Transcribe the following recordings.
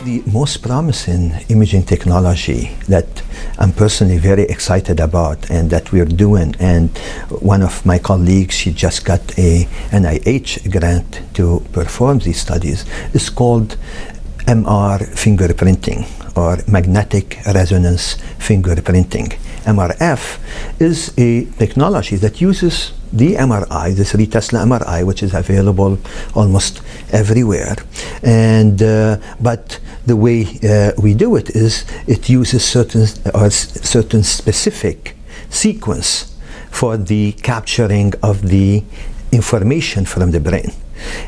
the most promising imaging technology that I'm personally very excited about and that we're doing, and one of my colleagues, she just got a NIH grant to perform these studies, is called MR fingerprinting, or magnetic resonance fingerprinting. MRF is a technology that uses the MRI, the 3 Tesla MRI, which is available almost everywhere. And but the way we do it is it uses certain specific sequence for the capturing of the information from the brain.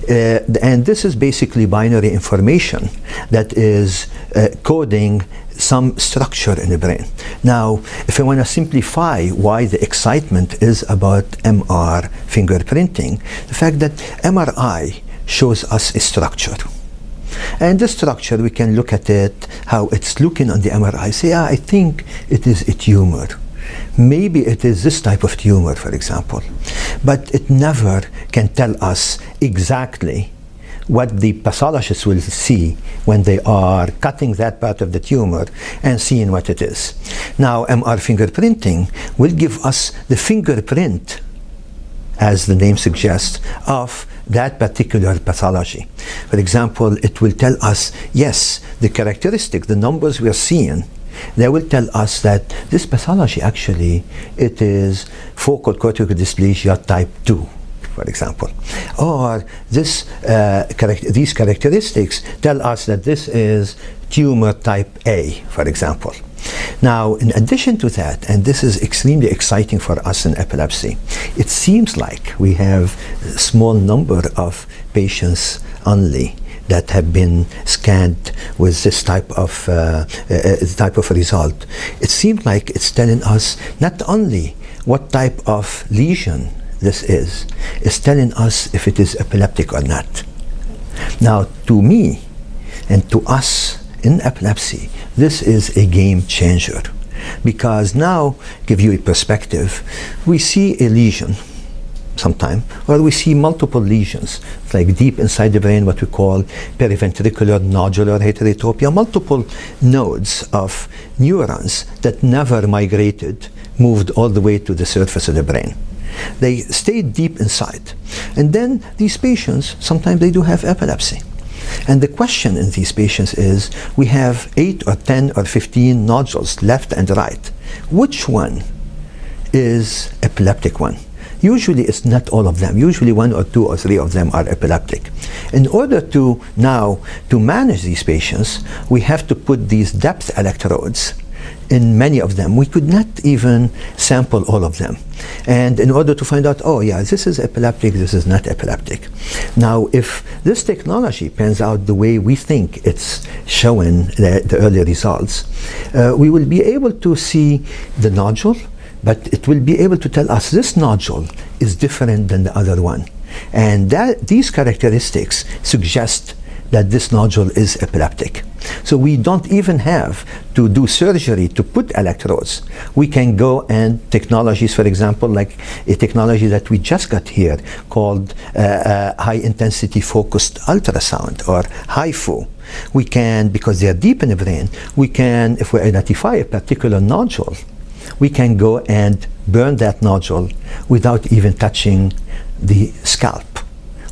And this is basically binary information that is coding some structure in the brain. Now, if I want to simplify why the excitement is about MR fingerprinting, the fact that MRI shows us a structure. And this structure, we can look at it, how it's looking on the MRI, say, I think it is a tumor. Maybe it is this type of tumor, for example. But it never can tell us exactly what the pathologists will see when they are cutting that part of the tumor and seeing what it is. Now, MR fingerprinting will give us the fingerprint, as the name suggests, of that particular pathology. For example, it will tell us, yes, the characteristic, the numbers we are seeing, they will tell us that this pathology actually, it is focal cortical dysplasia type 2, for example. Or this, these characteristics tell us that this is tumor type A, for example. Now, in addition to that, and this is extremely exciting for us in epilepsy, it seems like we have a small number of patients only that have been scanned with this type of result. It seems like it's telling us not only what type of lesion this is, it's telling us if it is epileptic or not. Now, to me and to us in epilepsy, this is a game changer, because now, give you a perspective, we see a lesion sometime, or we see multiple lesions, like deep inside the brain, what we call periventricular nodular heterotopia, multiple nodes of neurons that never migrated, moved all the way to the surface of the brain. They stayed deep inside. And then these patients, sometimes they do have epilepsy. And the question in these patients is, we have 8 or 10 or 15 nodules, left and right. Which one is epileptic one? Usually it's not all of them. Usually 1 or 2 or 3 of them are epileptic. In order to now to manage these patients, we have to put these depth electrodes in many of them. We could not even sample all of them. And in order to find out, oh yeah, this is epileptic, this is not epileptic. Now, if this technology pans out the way we think it's showing the early results, we will be able to see the nodule, but it will be able to tell us this nodule is different than the other one. And that these characteristics suggest that this nodule is epileptic. So we don't even have to do surgery to put electrodes. We can go and technologies, for example, like a technology that we just got here called high intensity focused ultrasound, or HIFU. We can, because they are deep in the brain, we can, if we identify a particular nodule, we can go and burn that nodule without even touching the scalp,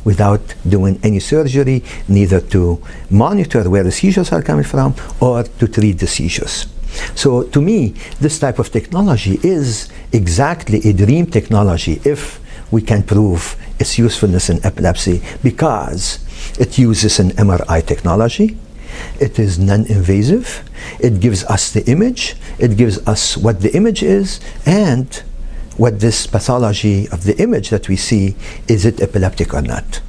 without doing any surgery, neither to monitor where the seizures are coming from or to treat the seizures. So to me, this type of technology is exactly a dream technology if we can prove its usefulness in epilepsy, because it uses an MRI technology. It is non-invasive. It gives us the image. It gives us what the image is and what this pathology of the image that we see, is it epileptic or not.